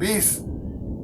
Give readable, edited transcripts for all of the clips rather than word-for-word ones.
20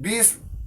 20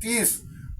30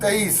23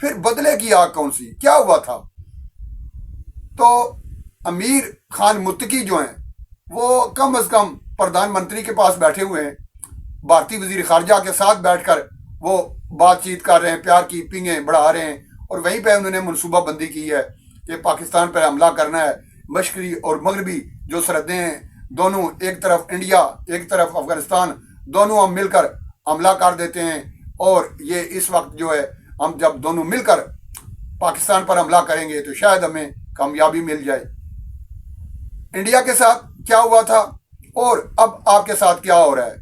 پھر بدلے کی آگ کون سی؟ کیا ہوا تھا؟ تو امیر خان متقی جو ہیں وہ کم از کم پردھان منتری کے پاس بیٹھے ہوئے ہیں، بھارتی وزیر خارجہ کے ساتھ بیٹھ کر وہ بات چیت کر رہے ہیں، پیار کی پنگیں بڑھا رہے ہیں، اور وہیں پہ انہوں نے منصوبہ بندی کی ہے کہ پاکستان پر حملہ کرنا ہے۔ مشرقی اور مغربی جو سرحدیں ہیں دونوں، ایک طرف انڈیا ایک طرف افغانستان، دونوں ہم مل کر حملہ کر دیتے ہیں، اور یہ اس وقت جو ہے ہم جب دونوں مل کر پاکستان پر حملہ کریں گے تو شاید ہمیں کامیابی مل جائے۔ انڈیا کے ساتھ کیا ہوا تھا اور اب آپ کے ساتھ کیا ہو رہا ہے؟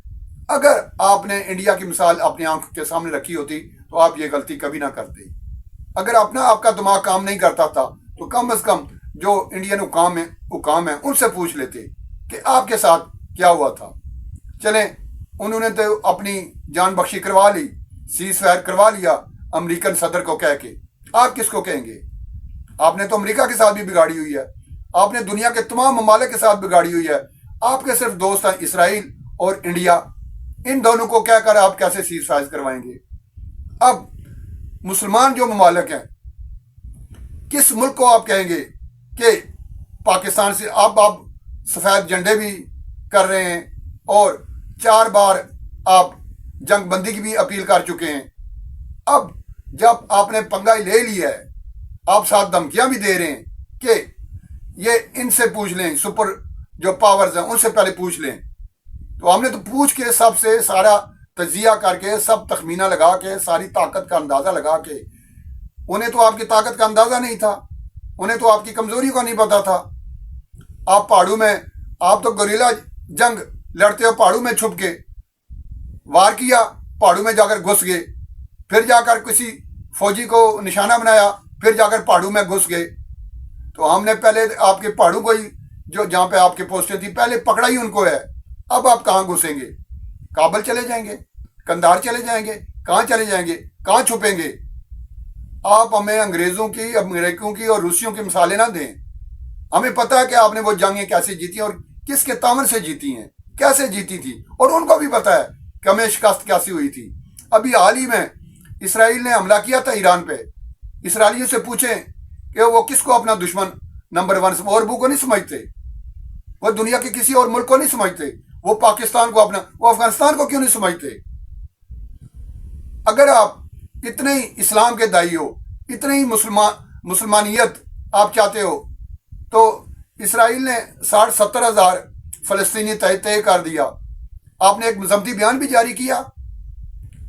اگر آپ نے انڈیا کی مثال اپنی آنکھ کے سامنے رکھی ہوتی تو آپ یہ غلطی کبھی نہ کرتے۔ اگر آپ کا دماغ کام نہیں کرتا تھا تو کم از کم جو انڈین حکام ہیں ان سے پوچھ لیتے کہ آپ کے ساتھ کیا ہوا تھا۔ چلیں، انہوں نے تو اپنی جان بخشی کروا لی، سیز فائر کروا لیا امریکن صدر کو کہہ کے، آپ کس کو کہیں گے؟ آپ نے تو امریکہ کے ساتھ بھی بگاڑی ہوئی ہے، آپ نے دنیا کے تمام ممالک کے ساتھ بگاڑی ہوئی ہے۔ آپ کے صرف دوست ہیں اسرائیل اور انڈیا، ان دونوں کو کہہ کر آپ کیسے سیز فائر کروائیں گے؟ اب مسلمان جو ممالک ہیں، کس ملک کو آپ کہیں گے کہ پاکستان سے آپ سفید جھنڈے بھی کر رہے ہیں اور 4 بار آپ جنگ بندی کی بھی اپیل کر چکے ہیں؟ اب جب آپ نے پنگا لے لیا ہے، آپ ساتھ دھمکیاں بھی دے رہے ہیں کہ یہ ان سے پوچھ لیں، سپر جو پاورز ہیں ان سے پہلے پوچھ لیں، تو ہم نے تو پوچھ کے سب سے سارا تجزیہ کر کے سب تخمینہ لگا کے ساری طاقت کا اندازہ لگا کے، انہیں تو آپ کی طاقت کا اندازہ نہیں تھا، انہیں تو آپ کی کمزوری کا نہیں پتا تھا۔ آپ پہاڑوں میں، آپ تو گوریلا جنگ لڑتے ہو پہاڑوں میں چھپ کے، وار کیا، پہاڑوں میں جا کر گھس گئے، پھر جا کر کسی فوجی کو نشانہ بنایا، پھر جا کر پہاڑوں میں گھس گئے۔ تو ہم نے پہلے آپ کے پہاڑوں کو ہی، جو جہاں پہ آپ کے پوسٹیں تھی، پہلے پکڑا ہی ان کو ہے۔ اب آپ کہاں گھسیں گے؟ کابل چلے جائیں گے؟ کندھار چلے جائیں گے؟ کہاں چلے جائیں گے؟ کہاں چھپیں گے؟ آپ ہمیں انگریزوں کی، امریکیوں کی اور روسیوں کی مثالیں نہ دیں۔ ہمیں پتہ ہے کہ آپ نے وہ جنگیں کیسے جیتی اور کس کے تعاون سے جیتی ہیں، کیسے جیتی تھی، اور ان کو بھی پتہ ہے کہ ہمیں شکست کیسی ہوئی تھی۔ ابھی حال ہی میں اسرائیل نے حملہ کیا تھا ایران پہ، اسرائیلیوں سے پوچھیں کہ وہ کس کو اپنا دشمن نمبر 1 اور کو نہیں سمجھتے، وہ دنیا کے کسی اور ملک کو نہیں سمجھتے، وہ پاکستان کو اپنا، وہ افغانستان کو کیوں نہیں سمجھتے؟ اگر آپ اتنے ہی اسلام کے دائی ہو، اتنے ہی مسلمانیت آپ چاہتے ہو، تو اسرائیل نے 60-70 ہزار فلسطینی طے کر دیا۔ آپ نے ایک مذمتی بیان بھی جاری کیا،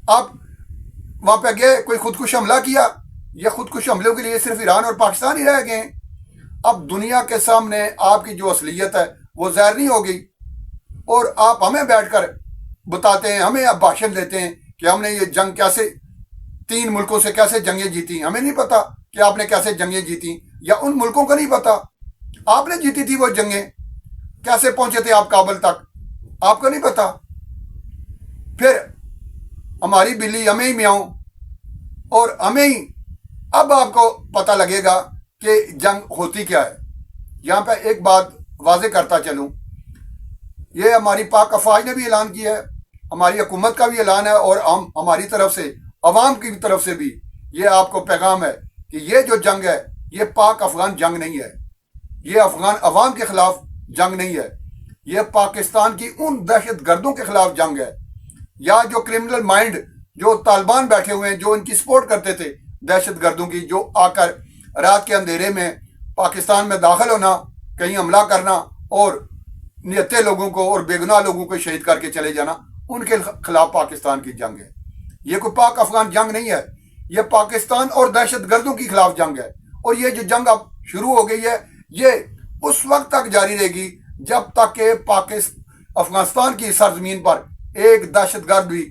آپ وہاں پہ گئے، کوئی خودکش حملہ کیا؟ یہ خودکش حملوں کے لیے صرف ایران اور پاکستان ہی رہ گئے ہیں۔ اب دنیا کے سامنے آپ کی جو اصلیت ہے وہ ظاہر نہیں ہوگی، اور آپ ہمیں بیٹھ کر بتاتے ہیں، ہمیں اب بھاشن دیتے ہیں کہ ہم نے یہ جنگ کیسے 3 ملکوں سے کیسے جنگیں جیتی۔ ہمیں نہیں پتا کہ آپ نے کیسے جنگیں جیتی، یا ان ملکوں کو نہیں پتا آپ نے جیتی تھی وہ جنگیں، کیسے پہنچے تھے آپ کابل تک، آپ کو نہیں پتا۔ پھر ہماری بلی ہمیں ہی میاؤں، اور ہمیں ہی اب آپ کو پتہ لگے گا کہ جنگ ہوتی کیا ہے۔ یہاں پہ ایک بات واضح کرتا چلوں، یہ ہماری پاک افواج نے بھی اعلان کیا ہے، ہماری حکومت کا بھی اعلان ہے، اور ہماری طرف سے، عوام کی طرف سے بھی یہ آپ کو پیغام ہے کہ یہ جو جنگ ہے یہ پاک افغان جنگ نہیں ہے، یہ افغان عوام کے خلاف جنگ نہیں ہے، یہ پاکستان کی ان دہشت گردوں کے خلاف جنگ ہے، یا جو کرمنل مائنڈ جو طالبان بیٹھے ہوئے ہیں، جو ان کی سپورٹ کرتے تھے دہشت گردوں کی، جو آ کر رات کے اندھیرے میں پاکستان میں داخل ہونا، کہیں حملہ کرنا اور نہتے لوگوں کو اور بے گناہ لوگوں کو شہید کر کے چلے جانا، ان کے خلاف پاکستان کی جنگ ہے۔ یہ کوئی پاک افغان جنگ نہیں ہے، یہ پاکستان اور دہشت گردوں کے خلاف جنگ ہے، اور یہ جو جنگ اب شروع ہو گئی ہے یہ اس وقت تک جاری رہے گی جب تک کہ افغانستان کی سرزمین پر ایک دہشت گرد بھی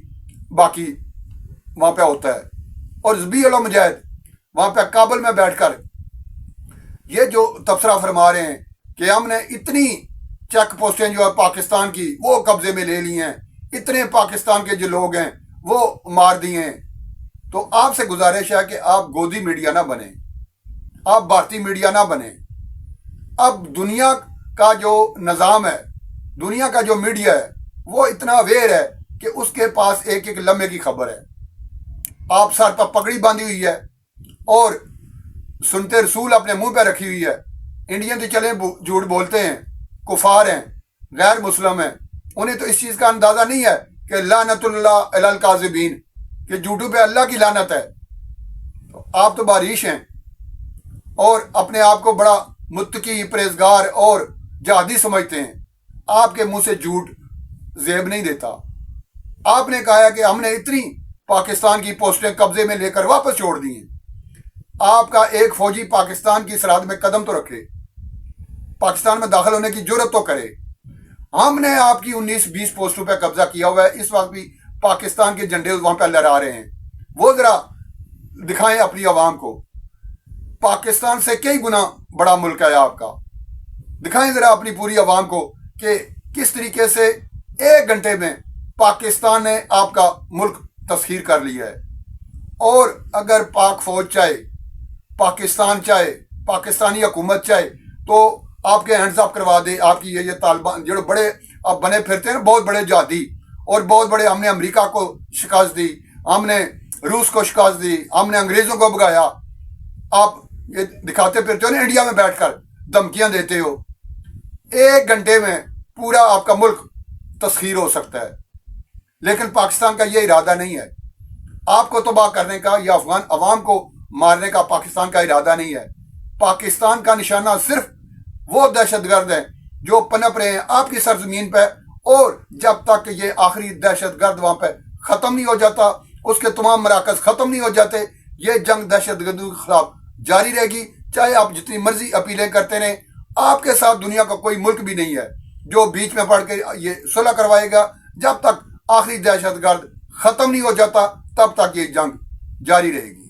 باقی وہاں پہ ہوتا ہے۔ اور ذبیح اللہ مجاہد وہاں پہ کابل میں بیٹھ کر یہ جو تبصرہ فرما رہے ہیں کہ ہم نے اتنی چیک پوسٹیں جو ہے پاکستان کی وہ قبضے میں لے لی ہیں، اتنے پاکستان کے جو لوگ ہیں وہ مار دیے ہیں، تو آپ سے گزارش ہے کہ آپ گودی میڈیا نہ بنیں، آپ بھارتی میڈیا نہ بنیں۔ اب دنیا کا جو نظام ہے، دنیا کا جو میڈیا ہے وہ اتنا اویئر ہے کہ اس کے پاس ایک ایک لمحے کی خبر ہے۔ آپ سر پر پگڑی باندھی ہوئی ہے، اور سنتے رسول اپنے منہ پہ رکھی ہوئی ہے. انڈین تو چلے جھوٹ بولتے ہیں، کفار ہیں، غیر مسلم ہیں، انہیں تو اس چیز کا اندازہ نہیں ہے کہ لعنت اللہ علی الکاذبین، کہ جھوٹوں پہ اللہ کی لعنت ہے. آپ تو باریش ہیں اور اپنے آپ کو بڑا متقی، پرہیزگار اور جہادی سمجھتے ہیں. آپ کے منہ سے جھوٹ زیب نہیں دیتا. آپ نے کہا ہے کہ ہم نے اتنی پاکستان کی پوسٹیں قبضے میں لے کر واپس چھوڑ دی ہیں. آپ کا ایک فوجی پاکستان کی سرحد میں قدم تو رکھے، پاکستان میں داخل ہونے کی جرت تو کرے. ہم نے آپ کی 19-20 پوسٹوں پہ قبضہ کیا ہوا ہے، اس وقت بھی پاکستان کے جھنڈے وہاں پہ لہرا رہے ہیں. وہ ذرا دکھائیں اپنی عوام کو. پاکستان سے کئی گنا بڑا ملک ہے آپ کا. دکھائیں ذرا اپنی پوری عوام کو کہ کس طریقے سے ایک گھنٹے میں پاکستان نے آپ کا ملک تسخیر کر لیا ہے. اور اگر پاک فوج چاہے، پاکستان چاہے، پاکستانی حکومت چاہے تو آپ کے ہینڈز اپ کروا دے. آپ کی یہ طالبان جو بڑے اب بنے پھرتے ہیں، بہت بڑے جہادی اور بہت بڑے، ہم نے امریکہ کو شکست دی، ہم نے روس کو شکست دی، ہم نے انگریزوں کو بھگایا. آپ یہ دکھاتے پھرتے ہو نا، انڈیا میں بیٹھ کر دھمکیاں دیتے ہو. ایک گھنٹے میں پورا آپ کا ملک تسخیر ہو سکتا ہے، لیکن پاکستان کا یہ ارادہ نہیں ہے. آپ کو تباہ کرنے کا یا افغان عوام کو مارنے کا پاکستان کا ارادہ نہیں ہے. پاکستان کا نشانہ صرف وہ دہشت گرد ہیں جو پنپ رہے ہیں آپ کی سرزمین پہ، اور جب تک یہ آخری دہشت گرد وہاں پہ ختم نہیں ہو جاتا، اس کے تمام مراکز ختم نہیں ہو جاتے، یہ جنگ دہشت گردی کے خلاف جاری رہے گی. چاہے آپ جتنی مرضی اپیلیں کرتے رہیں، آپ کے ساتھ دنیا کا کوئی ملک بھی نہیں ہے جو بیچ میں پڑھ کے یہ صلح کروائے گا. جب تک آخری دہشت گرد ختم نہیں ہو جاتا تب تک یہ جنگ جاری رہے گی.